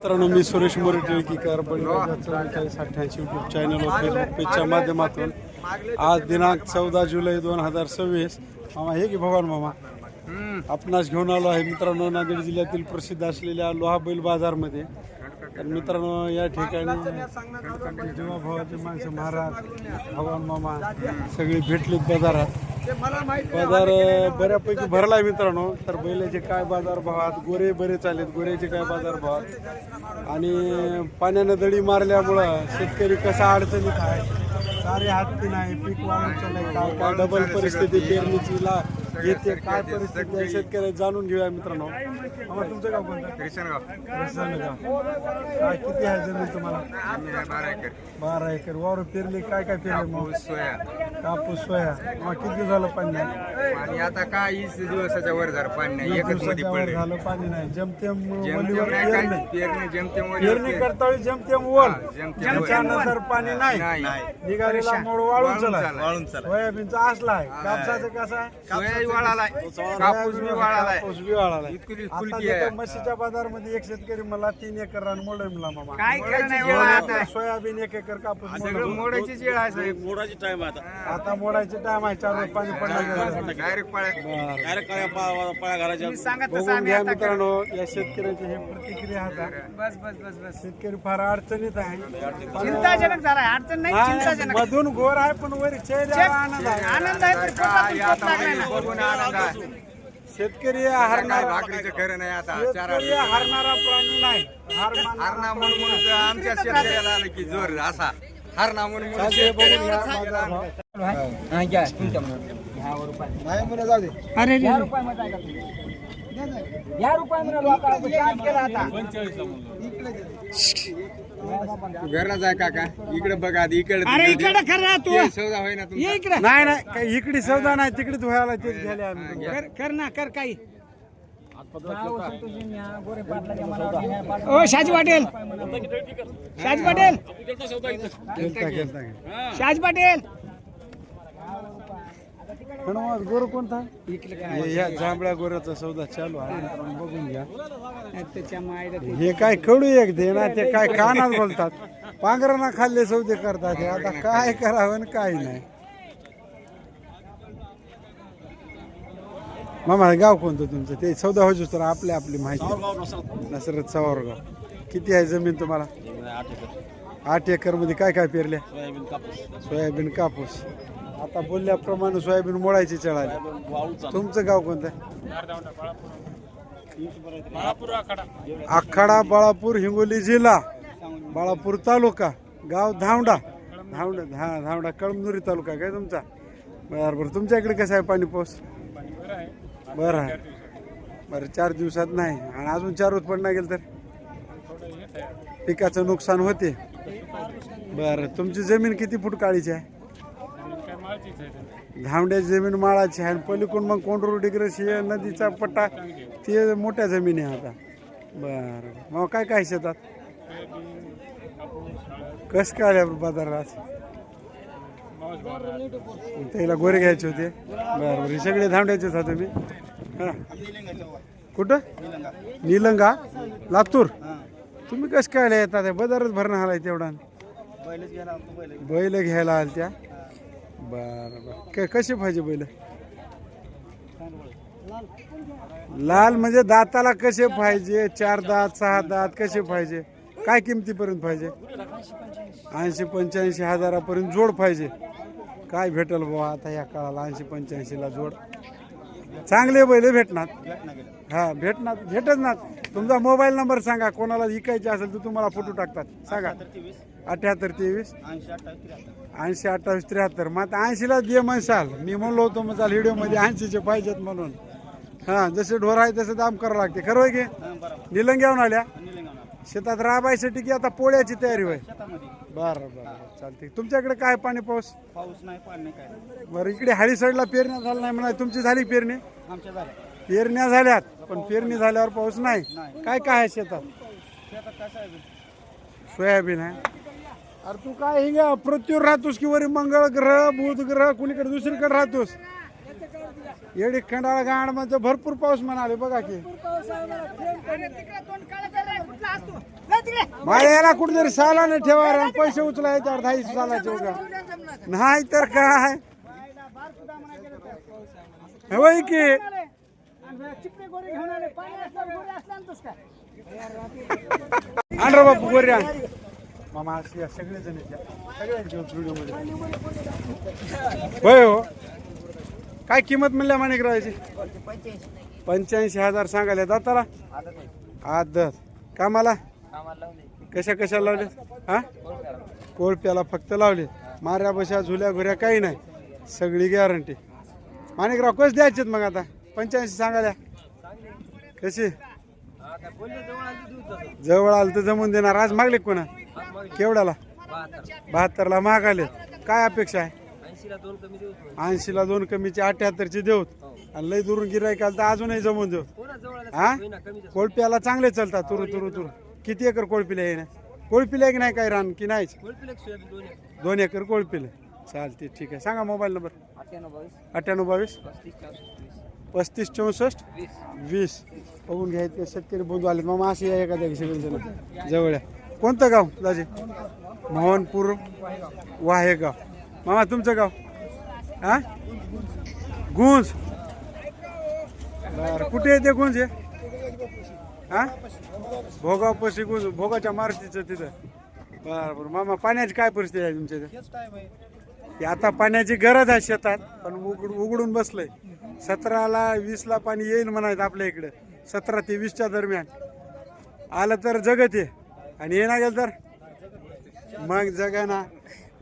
मित्रांनो, मी सुरेश मोरे टिळकीकर बळीराजा 4488 YouTube channel व Facebook पेजच्या माध्यमातून आज दिनांक 14 जुलै 2026 मामा हे की भगवान मामा आपणास घेऊन आलो आहे मित्रांनो नांदेड जिल्ह्यातील प्रसिद्ध असलेल्या लोहा बैल बाजारमध्ये. तर मित्रांनो या ठिकाणी जीवाभावाचे माणसं महाराज भगवान मामा सगळे भेटलेत बाजारात. बाजार बऱ्यापैकी भरला आहे मित्रांनो. तर बैलाचे काय बाजार भावात, गोरे बरेच आलेत, गोऱ्याचे काय बाजार भावात आणि पाण्यानं दडी मारल्यामुळं शेतकरी कसा अडचणीत आहे, सारे हाती नाही, पीक वाढून चाललंय, काय काय डबल परिस्थिती पेरणीची येते, काय परिस्थिती आहे शेतकरी जाणून घेऊया मित्रांनो. आम्हाला तुमचं गाव कोणतं? किशनगाव. काय किती आहे जमीन तुम्हाला? 12 एकर. 12 एकर. वावर पेरले काय काय पेरले मग? सोया. कापूस सोया. मग किती झालं पाणी? आणि आता काय 20 दिवसाच्या वर झालं पाणी नाही, एकच मध्ये पडले. झालं पाणी नाही, जमतेम जेमतेम नाही काय पेरणी जेमतेम पेरणी करता जमतेम ओल, त्याच्यानंतर पाणी नाही, निघालेला मोड वाळून चालला. सोयाबीनचा असला आहे, कापसाचं कसं आहे? सोया वाळालाय, कापूस बी वाळालाय, कापूस बी वाळालाय. इतकी आता फुलकी तिथं आहे. म्हशीच्या बाजारमध्ये एक शेतकरी मला 3 एकर रान मोड मिळाला मामा. काय खरं नाही दोन वेळा एकर आता. सोयाबीन 1 एकर कापूस सगळं मोड. मोडायचीच वेळ आहे साहेब. मोडाची टाइम आता आता मोडायचे टाइम आहे, 4 रोज पाणी पडलं. डायरेक्ट पाळ्या. डायरेक्ट पाया घराच्या बघून घ्या मित्रांनो या शेतकऱ्याची हे प्रतिक्रिया आता. बस बस बस बस. शेतकरी फार अडचणीत आहे. चिंताजनक झाला, अडचण नाही, चिंताजनक. मधून घोर आहे पण वर चेहऱ्यावर आनंद आहे. आनंद आहे पण पोटातून पोट लागलाय ना. बघून आनंद आहे. शेतकरी काय हरणारा, भाकरीचं खरं नाही आता. शेतकरी हरणारा प्राणी नाही. हरणा म्हणून आमच्या शेतकऱ्याला आलं की जोर असा हरणा म्हणून चालतंय, बघून घ्या बाजार भाव. नाही म्हणा जाऊ दे. अरे घरला जाय काका, इकडे बघा आधी, इकडे खरं तू सौदा होय ना तुमचा. नाही नाही काही इकडे सौदा नाही, तिकडेच व्हायला तेच घ्यायला आम्ही. कर ना कर काही. ओ शाजी पाटील, शाजी पाटील, केलता. शाजी पाटील. हनुमान गोर कोणता? या जांभळ्या गोऱ्याचा सौदा चालू आहे मित्रांनो, बघून घ्या. हे काय कडू एक दे ना, ते काय कानात बोलतात, पांघरांना खाल्ले सौदे करतात. हे आता काय करावं आणि काय नाही. मामा गाव कोणतं तुमचं? ते सौदा होईच तर आपली माहिती. नसरत सावरगाव. किती आहे जमीन तुम्हाला? 8 एकर मध्ये काय काय पेरल्या? सोयाबीन कापूस. आता बोलल्याप्रमाणे सोयाबीन मोडायची चढायला. तुमचं गाव कोणतं? आखाडा, बाळापूर, हिंगोली जिल्हा, बाळापूर तालुका, गाव धावडा. धावडा कळमनुरी तालुका काय तुमचा? बरं. तुमच्या इकडे कसं आहे पाणी पाऊस? बरं आहे. बरं 4 दिवसात नाही आणि अजून 4 रोज पडणार गेलं तर पिकाचं नुकसान होते. बरं, तुमची जमीन किती फूट काळीची आहे? धावड्याची जमीन माळाची आहे. पलीकडून मग कोंडूर डिग्रस हे नदीचा पट्टा ते मोठ्या जमिनी आहे आता. बरं, मग काय काय शेतात? कसं काय बाजारात? त्याला गोरे घ्यायचे होते. बरं, हे सगळे धावड्याचेच हा तुम्ही? हां, कुठं? निलंगा, लातूर. तुम्ही कसं काय येतात? बाजारच भरणं आलाय तेवढा? बैल घ्यायला आल त्या. बरं, कसे पाहिजे बैल? लाल म्हणजे दाताला कसे पाहिजे? 4 दात 6 दात कसे पाहिजे? काय किमतीपर्यंत पाहिजे? 80-85 हजारापर्यंत जोड पाहिजे. काय भेटल बुवा आता या काळाला 80-85 ला जोड? चांगले बैल भेटणार. हा भेटत ना. तुमचा मोबाईल नंबर सांगा, कोणाला विकायचे असेल तर तुम्हाला फोटो टाकतात. सांगा. 7823 80 28 73. मग आता 80ला दे म्हणसाल. मी म्हणलो होतो मग व्हिडिओमध्ये 80चे पाहिजेत म्हणून. हां, जसे ढोर आहे तसं दाम करावं लागते. खरं होय की? निलंग्याहून आल्या शेतात राबायसाठी की आता पोळ्याची तयारी होय? बरं चालते. तुमच्याकडे काय पाणी पाऊस? नाही, पाणी नाही काय. बरं, इकडे हाडी साईडला पेरण्या झाल्या नाही म्हणा. तुमची झाली पेरणी? आमच्या झाल्या पेरण्या झाल्यात पण पेरणी झाल्यावर पाऊस नाही. काय काय आहे शेतात? सोयाबीन आहे. अरे तू काय हिंगा पृथ्वीवर राहतोस की वरी मंगळ ग्रह, बुध ग्रह, कुणीकडे दुसरीकडे राहतोस? येडी खंडाळा गाण म्हणजे भरपूर पाऊस म्हणाले बघा की. माझ्या याला कुठेतरी सालाने ठेवा आणि पैसे उचला याच्यावर 10 सालाचे का नाही तर काय होय की आण रे बापू गोऱ्या मामा असे सगळे जण व्हिडिओ मध्ये होय हो काय किंमत म्हणल्या माणिकरावाची 85,000 सांगायला दाताला आदत कामाला कशा कशा लावले हा कोळप्याला फक्त लावले माऱ्या बशा झुल्या घुऱ्या काही नाही सगळी गॅरंटी माणिकराव कस द्यायचे मग आता 85 सांगायला कशी जवळ आलं तर जमून देणार आज मागले कोणा केवढ्याला 72ला मागाले काय अपेक्षा आहे 80ला 2 कमीचे 78ची देऊ आणि लय दुरून गिराईक आलं तर अजूनही जमून देऊ हा कोळप्याला चांगले चालतात तुरु किती एकर कोळपिले आहे ना कोळपिले की नाही काय रान की नाही 2 एकर कोळपिले चालते ठीक आहे सांगा मोबाईल नंबर 9822 3564 20 बघून घ्यायचे शेतकरी बंधू आले मग असे या एखाद्या सगळे जवळ कोणतं गाव दाजी मोहनपूर वाहेगाव मामा तुमचं गाव हा गुंज बरं कुठे येते गुंज हे हा भोगाव पशी गुंज भोगाच्या मारुतीचं तिथं बरं बरं मामा पाण्याची काय परिस्थिती आहे तुमच्या इथे आता पाण्याची गरज आहे शेतात पण उघडून बसलंय 17ला 20ला पाणी येईल म्हणायचं आपल्या इकडे 17 ते 20च्या दरम्यान आलं तर जगत आहे आणि येणार गेलं तर मग जगाना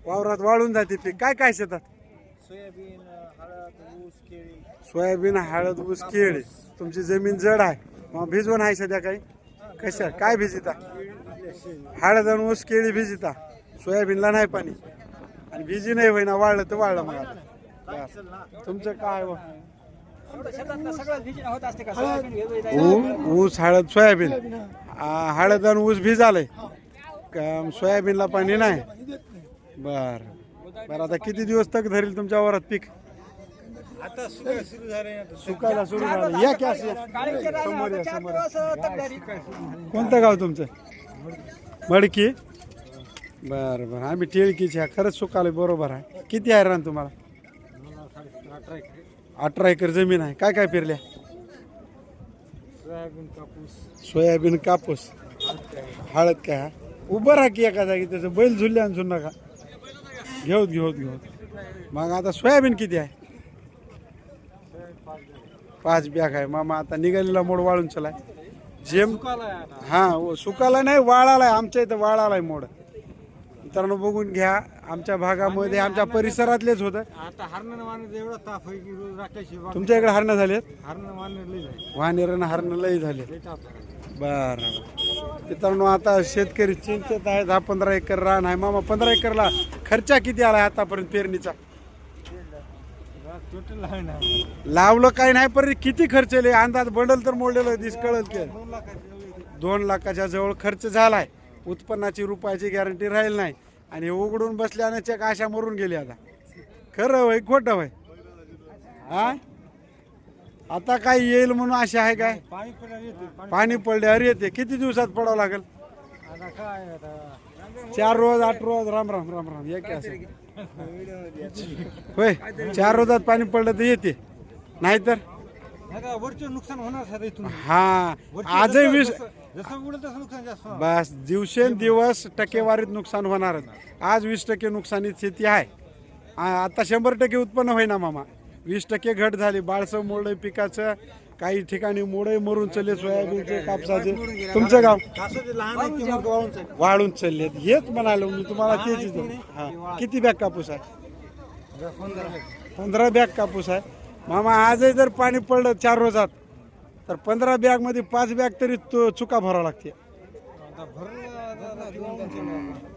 वावरात वाळून जाते पीक काय काय शेतात सोयाबीन हळद ऊस केळी तुमची जमीन जड आहे मग भिजवून आहे सध्या काही कशा काय भिजिता हळद आणि ऊस केळी भिजिता सोयाबीनला नाही पाणी आणि भिजी नाही होईना वाळलं तर वाळलं मग आता तुमचं काय ऊस हळद सोयाबीन हळद आणि ऊस भिजालय सोयाबीनला पाणी नाही बर बर आता किती दिवस तक धरेल तुमच्या वरात पीक आता सुरू झाले सुकायला सुरू झालं या की असं समोर या समोर कोणतं गाव तुमचं मडकी बर बर आम्ही टिळकीच्या खरंच सुकाले बरोबर आहे किती आहे रान तुम्हाला 18 एकर जमीन आहे काय काय पेरल्या सोयाबीन कापूस हळद काय उभं राहा की एका जागी त्याचं बैल झुलले आणून नका घेऊत मग आता सोयाबीन किती आहे 5 बॅग आहे मामा आता निघालेला मोड वाळून चलाय जेम हा सुकाला नाही वाळालाय आमच्या इथं वाळालाय मोड मित्रांनो बघून घ्या आमच्या भागामध्ये आमच्या परिसरातलेच होतं आता हरणं वाहन एवढा ताप आहे की रोज राखायची तुमच्या इकडे हरणं झालेत हरणं वाहन लई झाली वानेरन हरणं लई झाले बर मित्रांनो आता शेतकरी चिंतेत आहेत 15 एकर रान आहे मामा 15 एकरला खर्च किती आलाय आतापर्यंत पेरणीचा टोटल आहे ना लावलं काय नाही पण किती खर्च आहे अंदाज बंडल तर मोडलेलं दिस कळल की 2 लाखाच्या जवळ खर्च झालाय उत्पन्नाची रुपयाची गॅरंटी राहील नाही आणि उघडून बसल्याने चेक आशा मरून गेली आता खरं होय खोटं होय हा आता काय येईल म्हणून आशा आहे काय पाणी पडायला येते पाणी पडल्यावर येते किती दिवसात पडावं लागेल आता काय आता 4 रोज 8 रोज राम राम राम राम एक असेल होय 4 रोजात पाणी पडलं तर येते नाहीतर आता वरचं नुकसान होणार सर इथून हा आजही 20 जसं उडेल तसं नुकसान जास्त होणार. बस दिवसेंदिवस टक्केवारीत नुकसान होणारच आज 20% नुकसानीत शेती आहे आता 100% उत्पन्न होईना मामा 20% घट झाली बाळसं मोडलं पिकाचं काही ठिकाणी मोडे मरून चालले सोयाबीनचे कापसाचे तुमचं गाव असं ते लहान आहे ते मोठं वाळून चाललं. वाळून चालले हेच म्हणालो मी तुम्हाला तेच हा किती बॅग कापूस आहे 15 बॅग कापूस आहे मामा आजही जर पाणी पडलं 4 रोजात तर 15 बॅग मध्ये 5 बॅग तरी चुका भरावं लागते आता भरलं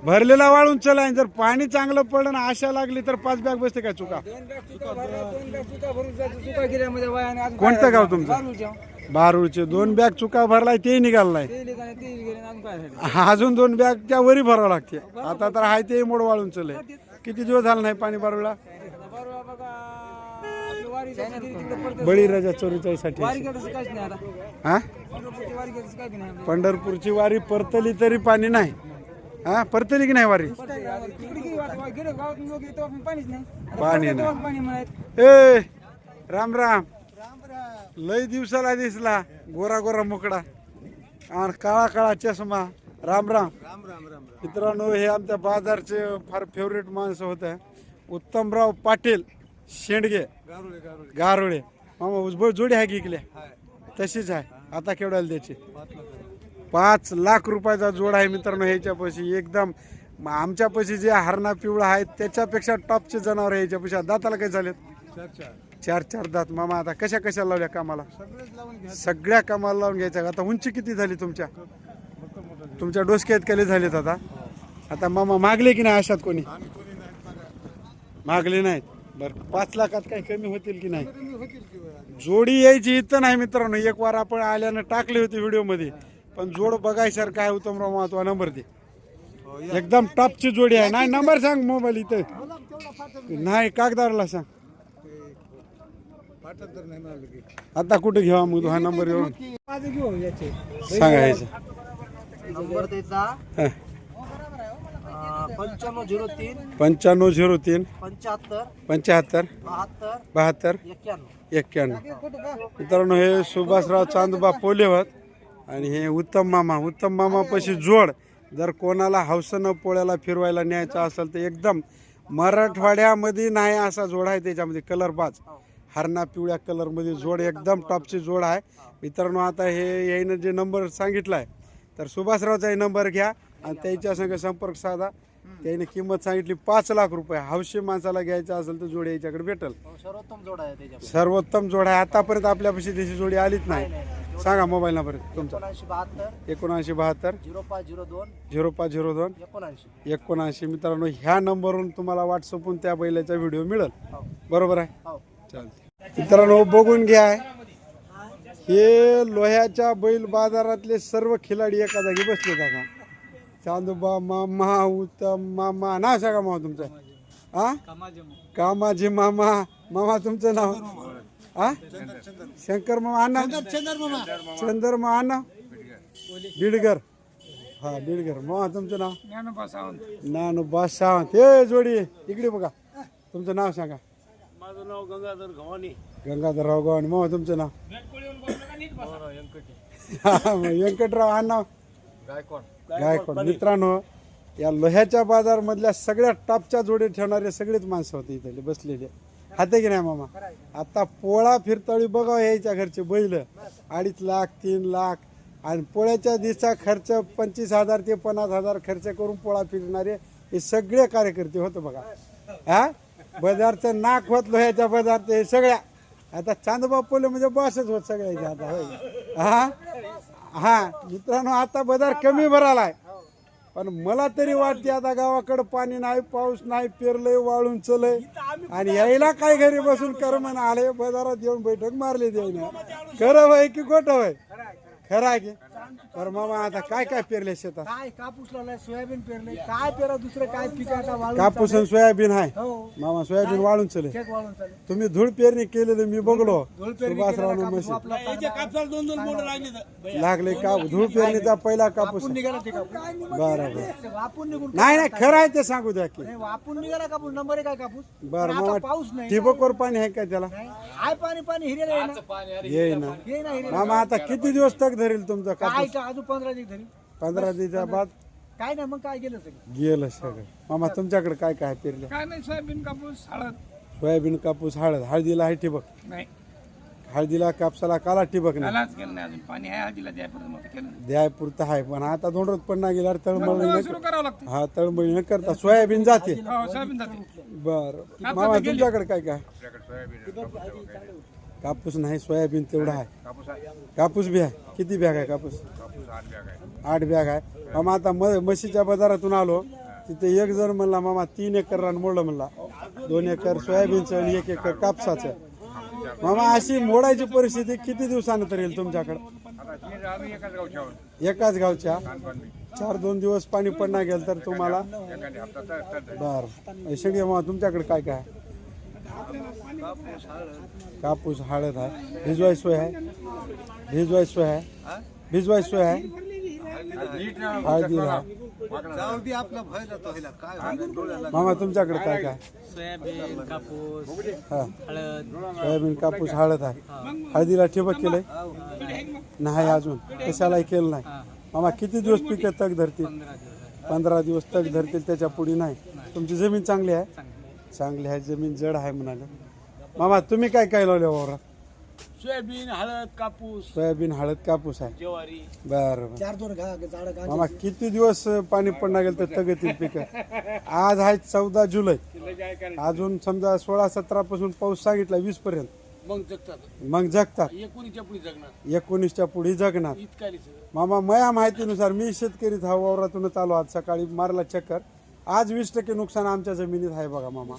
भरलेला वाळून चला जर पाणी चांगलं पडलं ना आशा लागली तर 5 बॅग बसते काय चुका कोणतं गाव तुमचं बारूळचे 2 बॅग चुका भरलाय ते निघाल नाही अजून 2 बॅग त्या वरी भरावं लागते आता तर हाय ते मोड वाळून चले किती दिवस झाला नाही पाणी बारूळला बळीराजा 44 साठी हा पंढरपूरची वारी परतली तरी पाणी नाही. हा परतली की नाही वारी? पाणी नाही. ए राम राम. लय दिवसाला दिसला गोरा गोरा मुकडा आणि काळा काळा चष्मा. राम राम मित्रांनो, हे आमच्या बाजारचे फार फेवरेट माणसं होते, उत्तमराव पाटील शेंडगे गारोळे. मामा उजबळ जोडी आहे की इकल्या? तशीच आहे. आता केवढ्याला द्यायची? 5 लाख रुपयाचा जोड आहे मित्रांनो ह्याच्यापाशी. एकदम आमच्यापाशी जे हरणा पिवळा आहे त्याच्यापेक्षा टॉपचे जनावर आहे ह्याच्यापाशी. दाताला काय झालेत? 4 दात. मामा आता कशा लावल्या कामाला? सगळ्या कामाला लावून घ्यायच्या. आता उंची किती झाली तुमच्या डोसक्यात केले झालेत आता? आता मामा मागले की नाही अशात? कोणी मागले नाहीत. बरं 5 लाखात काही कमी होतील की नाही? जोडी यायची इथं नाही मित्रांनो. एक वार आपण आल्यानं टाकली होती व्हिडिओ मध्ये, पण जोड बघायसारखं काय उत्तमराव महत्वा नंबर दे. एकदम टॉपची जोडी आहे. नाही नंबर सांग मोबाईल इथं नाही, कागदारला सांग. आता कुठे घेवा मग हा नंबर येऊन सांगायचं. नंबर त्याचा 9503 9503 75 75 72 72 91. मित्रांनो हे सुभाषराव चांदोबा पोलेवत आणि हे उत्तम मामा पशी जोड. जर कोणाला हौसनं पोळ्याला फिरवायला न्यायचं असेल तर एकदम मराठवाड्यामध्ये नाही असा जोड आहे. त्याच्यामध्ये कलर बाज हरणा पिवळ्या कलरमध्ये जोड, एकदम टॉपची जोड आहे मित्रांनो. आता हे यायनं जे नंबर सांगितला आहे तर सुभाषरावचाही नंबर घ्या आणि त्याच्या संग संपर्क साधा. त्याने किंमत सांगितली 5 लाख रुपये. हौशी माणसाला घ्यायचं असेल तर जोडी याच्याकडे भेटेल. सर्वोत्तम जोड आहे त्याच्यामध्ये. सर्वोत्तम जोड आहे. आतापर्यंत आपल्यापाशी त्याची जोडी आलीच नाही. सांगा मोबाईल नंबर तुमचा. 7972 0502 0502 79. मित्रांनो ह्या नंबरवरून तुम्हाला व्हॉट्सअपवरून त्या बैलाचा व्हिडिओ मिळेल. बरोबर आहे? चालते. मित्रांनो बघून घ्या, हे लोह्याच्या बैल बाजारातले सर्व खिलाडी एका जागी बसले आता. चांदोबा मामा, उत्तम मामा. नाव सांगा मामा तुमचं? हा कामाजी मामा तुमचं नाव? हा शंकर मामा. अण्णा चंदर मामा. अण्णा बीडगर. हा बीडगर. मामा तुमचं नाव? ज्ञानोबा सावंत. हे जोडी इकडे बघा. तुमचं नाव सांगा? माझं नाव गंगाधर गव्हाणे. गंगाधरराव गव्हाणे. मामा तुमचं नाव? व्यंकटराव. अण्णा गायकवाड. मित्रांनो या लोह्याच्या बाजार मधल्या सगळ्या टॉपच्या जोडी ठेवणारे सगळेच माणसं होते इथे बसलेले. हाते की नाही मामा? आता पोळा फिरताळी बघा यायच्या घरचे बैल 2.5 लाख 3 लाख आणि पोळ्याच्या दिवसा खर्च 25,000 ते 50,000 खर्च करून पोळा फिरणारे हे सगळे कार्यकर्ते होते बघा. हा बाजारचं नाक होत लोह्याच्या बाजारचं हे सगळ्या. आता चांदोबा पोले म्हणजे बसच होत सगळ्याच्या आता. हा हा मित्रांनो आता बाजार कमी भरालाय, पण मला तरी वाटते आता गावाकडे पाणी नाही, पाऊस नाही, पेरलंय वाळून चलय आणि यायला काय घरी बसून करमन आले बाजारात येऊन बैठक मारली द्यायला. खरं वय की खोटं वय? खरं आहे की? तर मामा आता काय पेरले शेतात? काय कापूस लावलाय, सोयाबीन पेरले, काय पेरा दुसरं काय पीक आता वाळून कापूस आणि सोयाबीन आहे हो मामा. सोयाबीन वाळून चले. चेक वाळून चालू. तुम्ही धूळ पेरणी केलेली मी बघलो. धुळपेरणी सुभाषराव केलेला कापूस मशीन आपला कापसाला 2-2 बोट लागले. लागले का? धूळ पेरणीचा पहिला कापूस. वापून निघाला ते कापूस. बरोबर. वापून निघून नाही खरं आहे ते सांगू द्या की. नाही, वापून निघाला कापूस. नंबर आहे काय कापूस? बरं पण आता मामा पाऊस नाही. ठिबकवर पाणी आहे का त्याला? नाही. आहे पाणी हिरेला आहे ना. येई ना हे नाही हिरेला. मामा. आता किती दिवस तक धरेल तुमचा काय कापूस? का अजून 15 दिवस घरी 15 दिवसा बाद काय नाही मग काय गेलं सगळं. गेलं सगळं. मामा तुमच्याकडे काय काय पेरलं? काय नाही, सोयाबीन कापूस हळद सोयाबीन कापूस हळद. हळदीला आहे ठिबक? नाही, हळदीला कापसाला काला ठिबक नाही. त्यालाच केलं नाही अजून. पाणी आहे हळदीला द्यायपर्यंत मग केलं नाही. द्यायपुरतं आहे, पण आता दोंडरत पण नाही गेल्यावर तळमळी सुरू करावं लागतं. हा तळमळी न करता सोयाबीन जाते. हो, सोयाबीन जाते. बर मामा तुमच्याकडे काय काय? कापूस नाही, सोयाबीन तेवढा आहे. कापूस बी आहे. किती बॅग आहे कापूस? 8 बॅग आहे. मामा आता म्हशीच्या बाजारातून आलो तिथे एक जण म्हणला मामा 3 एकर रान मोडलं म्हणला. 2 एकर सोयाबीनचं आणि 1 एकर कापसाचं. मामा अशी मोडायची परिस्थिती किती दिवसानंतर येईल तुमच्याकडे? एकाच गावच्या 4-2 दिवस पाणी पडणार गेलं तर तुम्हाला. बर शेंगे मामा तुमच्याकडे काय काय? कापूस हळद आहे भिजवाय सोय आहे भिजवाय सोय आहे भिजवाय सोय आहे हळदी आहे जाऊ दे आपला भय जातो ह्याला काय मामा तुमच्याकडे काय काय सोयाबीन कापूस हा हळद सोयाबीन कापूस हळद आहे हळदीला ठिबक केलंय नाही अजून कशालाही केलं नाही मामा किती दिवस पिके तग धरतील 15 दिवस तग धरतील त्याच्या पुढे नाही तुमची जमीन चांगली आहे चांगली आहे जमीन जड आहे म्हणाले मामा तुम्ही काय काय लावले वावरात सोयाबीन हळद कापूस सोयाबीन हळद कापूस आहे ज्वारी बरं चार दोन झाड मामा किती दिवस पाणी पडणार गेलं तर तगतील पिकं आज आहे 14 जुलै अजून समजा 16-17 पासून पाऊस सांगितला 20 पर्यंत मग जगतात मग जगतात एकोणीच्या पुढे जगणार 19च्या पुढे जगणार इतका नाही सगळं. मामा माझ्या माहितीनुसार मी शेतकरी हा वावरातूनच आलो आज सकाळी मारला चक्कर आज 20% नुकसान आमच्या जमिनीत आहे बघा मामा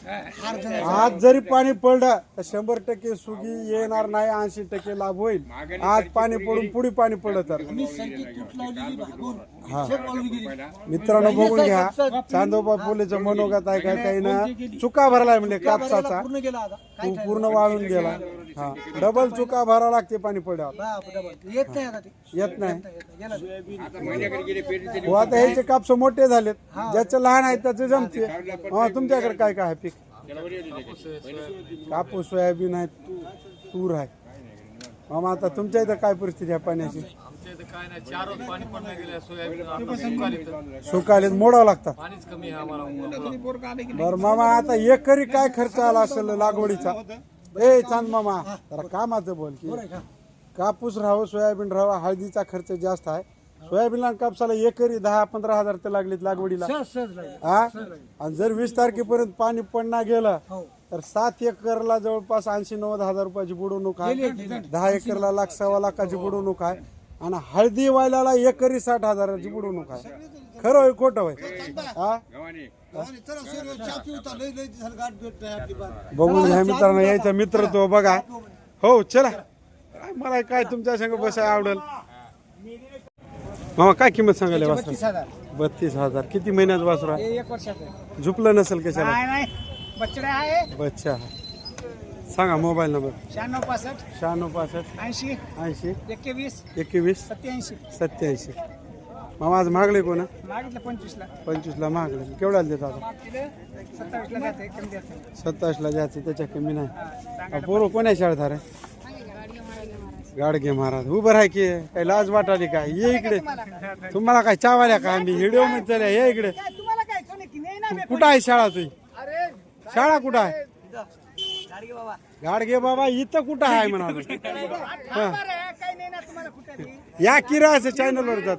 आज जरी पाणी पडलं तर 100% सुगी येणार नाही 80% लाभ होईल आज पाणी पडून पुढे पाणी पडलं तर हा मित्रांनो बघून घ्या चांदोबा फुलेचं मनोगत आहे काय काही ना चुका भरलाय म्हणजे कापसाचा पूर्ण गेला आता तो पूर्ण वाळून गेला हा डबल चुका भरावा लागते पाणी पडल्यावर येत नाही आता ते येत नाही गेला हो आता ह्याचे कापस मोठे झालेत ज्याचे लहान आहे त्याचे जमते हा तुमच्याकडे काय काय आहे पीक कापूस सोयाबीन आहे तूर आहे मामा आता तुमच्या इथं काय परिस्थिती आहे पाण्याची सुकालीत मोडावं लागतात बरं मामा आता एकरी काय खर्च आला असेल लागवडीचा ए चांद मामा जरा कामाचं बोल की कापूस राहावं सोयाबीन राहावं हळदीचा खर्च जास्त आहे सोयाबीनला आणि कापसाला एकरी 10-15 हजार तर लागलीत लागवडीला हा आणि जर 20 तारखेपर्यंत पाणी पडणार गेलं तर 7 एकरला जवळपास 80-90 हजार रुपयाची बुडवणूक आहे 10 एकरला 1.25 लाखाची बुडवणूक आहे आणि हळदी वाल्याला एकरी 60 हजाराची बुडवणूक आहे खरं होय खोटं होय हा बघून घ्या मित्रांनो यायचं मित्रत्व बघा हो चला मला काय तुमच्या संग बसाय आवडेल मामा काय किंमत सांगायला वासरा 32,000 किती महिन्याचं वासरा 1 वर्षाचं झुपलं नसेल कशाला नाही बछडा आहे बच्चा सांगा मोबाईल नंबर 9665 9665 80 80 21 21 87 87 मामा आज मागले कोण मागितलं 25 ला 25 ला मागले केवढ्याला देत आता 27 ला द्यायचं कमी द्यायचं 27 ला द्यायचं त्याच्या कमी नाही पोरं कोण्या शाळेत आहे गाडगे महाराज उभं राहा की काही लाज वाटाली काय ये इकडे तुम्हाला काय चावाल्या का आम्ही व्हिडिओ मध्ये चालल्या ये इकडे तुम्हाला काय कोणी की नाही ना कुठं आहे शाळा तुझी शाळा कुठं आहे गाडगे बाबा इथं कुठं आहे म्हणाल काही नाही ना तुम्हाला कुठे या किराचं चॅनल वर जात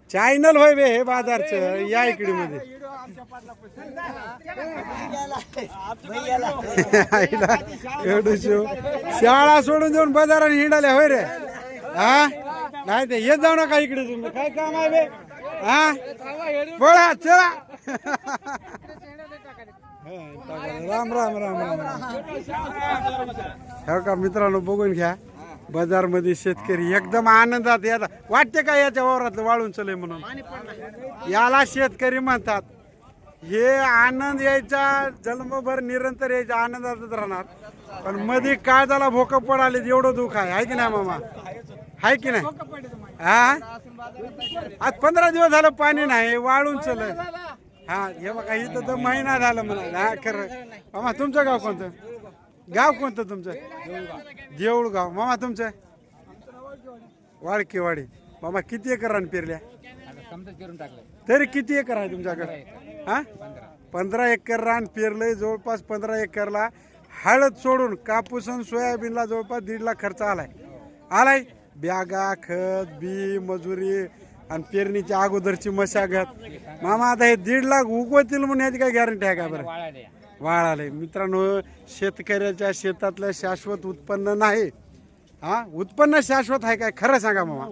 चॅनल होय बे हे बाजारचं या इकडे मध्ये एवढं शिव शाळा सोडून देऊन बाजारात हिंडाल्या होय रे हा नाही ते येत जाऊ नका इकडे तुम्ही काय काम आहे बे हा बोला चला राम राम राम राम हो का मित्रांनो बघून घ्या बाजार मध्ये शेतकरी एकदम आनंदात येतात वाटते का याच्या वावरातलं वाळून चले म्हणून याला शेतकरी म्हणतात हे आनंद यायचा जन्मभर निरंतर यायचा आनंदातच राहणार पण मध्ये काळजाला भोकं पडाले एवढं दुःख आहे की नाही मामा आहे की नाही हा आज 15 दिवस झालं पाणी नाही वाळून चल हा हे बघा इथं तर महिना झाला म्हणा हा खरं मामा तुमचं गाव कोणतं गाव कोणतं तुमचं देऊळ गाव मामा तुमचं वाडकेवाडी मामा किती एकर रान पेरल्या तरी किती एकर आहे तुमच्याकडे हा 15 एकर रान पेरलंय जवळपास 15 एकरला हळद सोडून कापूस आणि सोयाबीनला जवळपास 1.5 लाख खर्च आलाय बॅगा खत बी मजुरी आणि पेरणीच्या अगोदरची मशागत मामा आता हे 1.5 लाख उगवतील म्हणून याची काय गॅरंटी आहे का बरं वाळाले मित्रांनो शेतकऱ्याच्या शेतातलं शाश्वत उत्पन्न नाही हा उत्पन्न शाश्वत आहे काय खरं सांगा मामा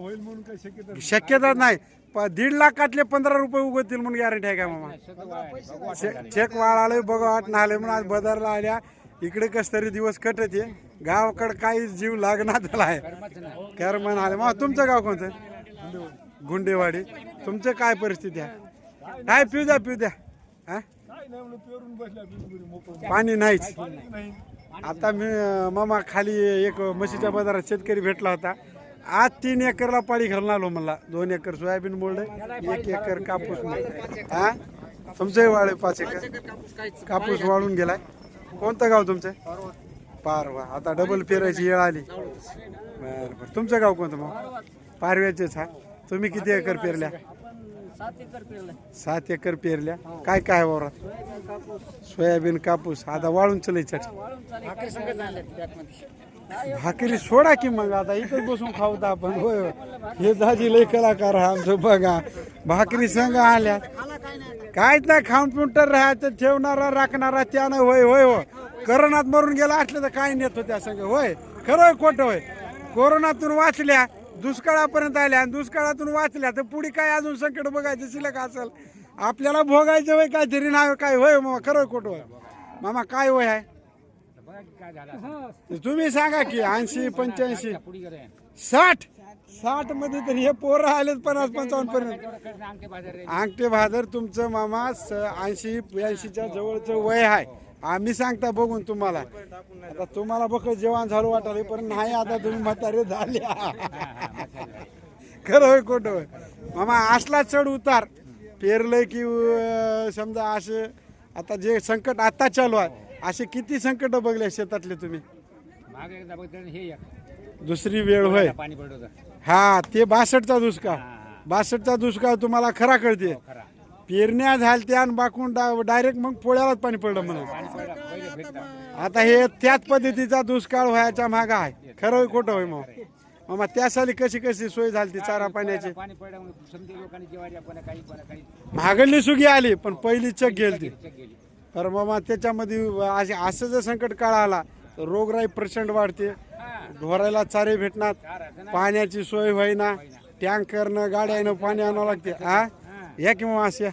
शक्यता नाही 1.5 लाखातले 15 रुपये उगवतील म्हणून गॅरंटी आहे का मामा चेक वाळाले बघा वाट नाले म्हणून आज बाजारला आल्या इकडे कस तरी दिवस कटत आहे गावाकडे काही जीव लागणार झाला आहे करमन आले मामा तुमचं गाव कोणतं गुंडेवाडी तुमचं काय परिस्थिती आहे काय पिऊ द्या हा पाणी नाहीच. आता मी मामा खाली एक म्हशीच्या बाजारात शेतकरी भेटला होता. आज 3 एकरला पाळी घालून आलो मला. 2 एकर सोयाबीन मोडले, 1 एकर कापूस मोडले. हा तुमचे वाळे 5 एकर कापूस वाळून गेलाय. कोणतं गाव तुमचं? पारवा. आता डबल पेरायची वेळ आली. बरं बरं. तुमचं गाव कोणतं मग? पारव्याचेच. हा तुम्ही किती एकर पेरल्या? 7 एकर पेरल्या. काय काय वावरात? सोयाबीन कापूस. आता वाळून चलायचं. भाकरी सोडा की मग आता इथंच बसून खाऊ तर आपण. होय होय. हे दाजी लय कलाकार आहे आमचं. बघा भाकरी संघ आल्या. काहीच नाही, खाऊन पिऊन तर राहायचं. ठेवणारा राखणारा त्यानं. होय होय हो. कोरोनात मरून गेला असलं तर काय नेत होत्या संघ. होय खरं खोटं होय. कोरोनातून वाचल्या, दुष्काळापर्यंत आल्या आणि दुष्काळातून वाचल्या तर पुढे काय अजून संकट बघायचं शिल्लक असेल आपल्याला भोगायचं. होय काहीतरी नाही काय. होय मामा खरं खोटं होय. मामा काय वय आहे? तुम्ही सांगा की 80 85 60 मध्ये तर हे पोरं आलेत 50-55 पर्यंत. अंगठे भादर तुमचं मामा 80 82च्या जवळचं वय आहे. आम्ही सांगता बघून तुम्हाला. आता तुम्हाला बघ जेवण झालं वाटायला पण नाही. आता तुम्ही म्हातारे झाले. खरं होय खोटं होय मामा? असला चढ उतार पेरलंय की समजा असे आता जे संकट आता चालू आहे असे किती संकट बघले शेतातले तुम्ही? दुसरी वेळ होय. हा ते 62चा दुष्काळ. 62चा दुष्काळ तुम्हाला खरा कळते. पेरण्या झालत्या आणि बाकून डायरेक्ट मग पोळ्यालाच पाणी पडलं म्हणून. आता हे त्याच पद्धतीचा दुष्काळ व्हायचा माग आहे. खरं होय खोटं होय मग मामा? त्या साली कशी कशी सोय झाली चारा पाण्याची? महागडली सुगी आली पण पहिली चक गेली. तर मामा त्याच्यामध्ये असं जर संकट काळ आला तर रोगराई प्रचंड वाढते. ढोरायला चारे भेटणार, पाण्याची सोय होईना, टँकरनं गाड्यानं पाणी आणावं लागते. हा या की मग अशा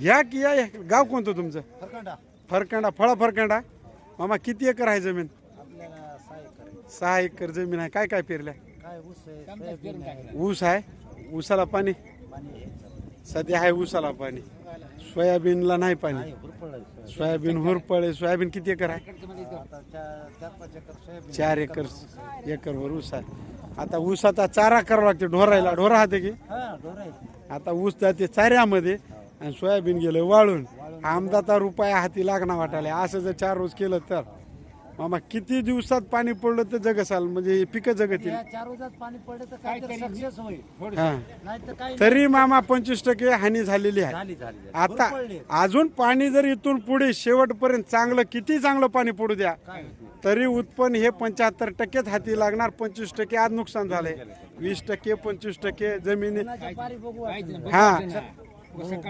या की या. गाव कोणतं तुमचं? फरकंडा. फरकंडा. मामा किती एकर आहे जमीन? 6 एकर जमीन आहे. काय काय पेरल्या? ऊस आहे. ऊसाला पाणी सध्या आहे. ऊसाला पाणी. सोयाबीनला नाही पाणी. सोयाबीन हुरपळे. सोयाबीन किती एकर आहे? 4 एकरवर ऊस आहे. आता ऊसाचा चारा करावा लागते ढोरायला. ढोरा हाते की आता ऊस जाते चाऱ्यामध्ये आणि सोयाबीन गेलं वाळून. आमदाता रुपया हाती लागणार वाटायला. असं जर 4 रोज केलं तर मामा किती दिवसात पाणी पडलं तर जगसाल म्हणजे पिकं जगतील. 4 रोजात पाणी पडलं तर काहीतरी सक्सेस होईल. हा तरी मामा 25% हानी झालेली आहे. आता अजून पाणी जर इथून पुढे शेवटपर्यंत चांगलं किती चांगलं पाणी पडू द्या तरी उत्पन्न हे 75%च हाती लागणार. 25% आज नुकसान झालंय. 20% 25% जमिनी. हा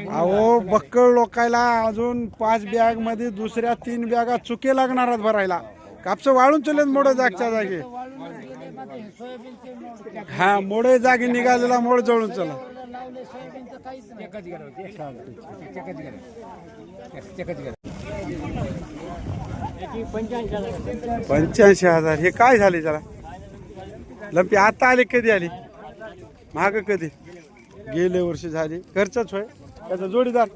अहो बक्कळ लोकायला अजून 5 बॅग मध्ये दुसऱ्या 3 बॅगा चुके लागणार भरायला. कापसं वाळून चलेत मोड जागच्या जागी. हा मोडे जागी निघालेला मोड जळून चला. 85,000 हे काय झाले त्याला? लंपी आता आली कधी आली? महाग कधी? गेले वर्षी झाली. घरचाच होय? त्याचा जोडीदार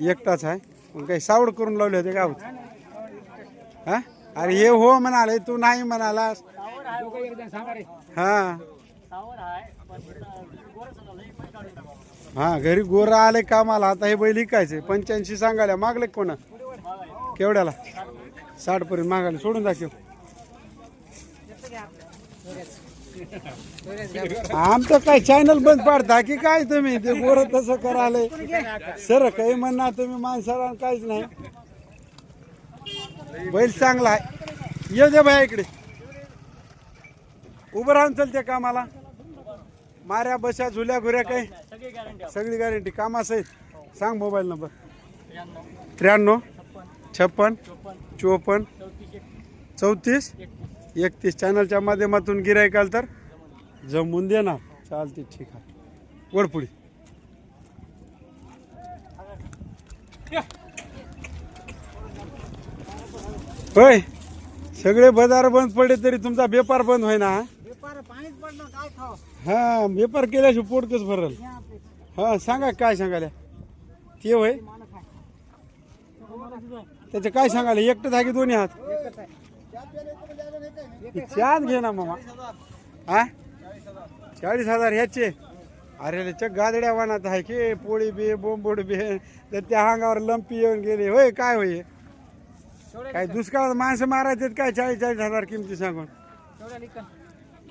एकटाच आहे. मग काही सावड करून लावले होते का? हा अरे हे हो म्हणाले तू नाही म्हणालास. हा हा घरी गोरा आले कामाला. आता हे बैल विकायचे. 85 सांगायला मागले कोणा? केवढ्याला? 60 पर्यंत मागायला. सोडून दाखव. आमचं काय चॅनल बंद पाडता की काय तुम्ही? ते गोर तसं कराले सर काही म्हणणार तुम्ही माणसाला काहीच नाही. बैल चांगला आहे. ये दे बाय इकडे उभं राहून चलते कामाला. माऱ्या बशा झुल्या घुऱ्या काही सगळी गॅरंटी कामासहित. सांग मोबाईल नंबर. 93 56 54 34 31. चॅनलच्या माध्यमातून गिरायकाल तर जमून देणार. चालते ठीक आहे. वडपुडी होय. सगळे बाजार बंद पडले तरी तुमचा व्यापार बंद होईना. हा व्यापार केल्याशिवाय पोट कसं भरल? हा सांगा काय सांगायला? ते होय त्याचे काय सांगायला एकटंच आहे की दोन्ही हात चार घे ना मामा हा 40,000 ह्याचे अरे चक गादड्या वानात आहे की पोळी बे बोंबोड बे तर त्या अंगावर लंपी येऊन गेले होय काय होय काय दुष्काळात माणसं मारायचे काय 40,000 किमती सांगून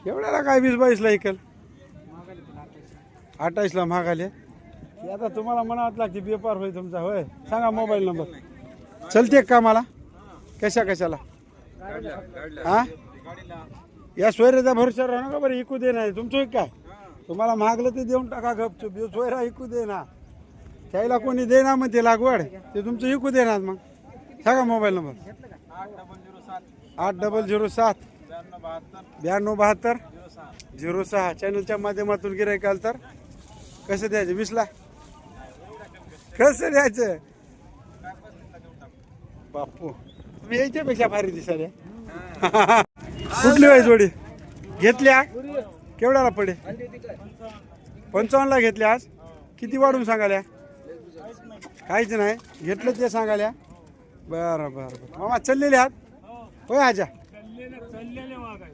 एवढ्याला काय 20-22 ला ऐकल 28 ला महागाले आता तुम्हाला म्हणावं लागते व्यापार होय तुमचा होय सांगा मोबाईल नंबर चलते का मला कशाला हा या सोयऱ्याचा भरोसा राहणार का बरं इकू दे नाही तुमचं काय तुम्हाला मागलं ते देऊन टाका गपचूप सोयरा इकू दे ना त्याला कोणी दे ना मग ते लागवड ते तुमचं इकू देणार मग सांगा मोबाईल नंबर 8007 9272 06 चॅनलच्या माध्यमातून गिरायकाल तर कसं द्यायचं 20 ला कसं द्यायचं बापू तुम्ही याच्यापेक्षा भारी दिसाले कुठली वाय जोडी घेतल्या केवढ्याला पडे 55 ला घेतल्या आज किती वाढून सांगाल्या काहीच नाही घेतलं ते सांगाल्या बरं मामा चाललेले आहात होय आजा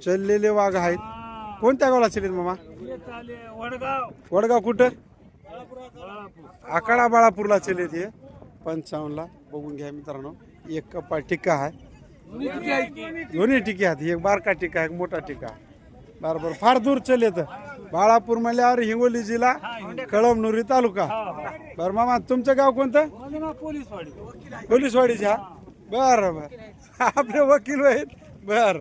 चाललेले वाघ आहेत कोणत्या गावाला चालेल मामा वडगाव कुठं आकाडा बाळापूरला चालले ते 55 ला बघून घ्या मित्रांनो एक कपाळ टिक्का आहे दोन्ही टिके आहेत एक बारका टिका एक मोठा टिका बरोबर फार दूर चले तर बाळापूर म्हणल्यावर हिंगोली जिल्हा कळमनुरी तालुका बरं मामा तुमचं गाव कोणतं पोलीसवाडीचे हा बरं आपले वकील आहेत बर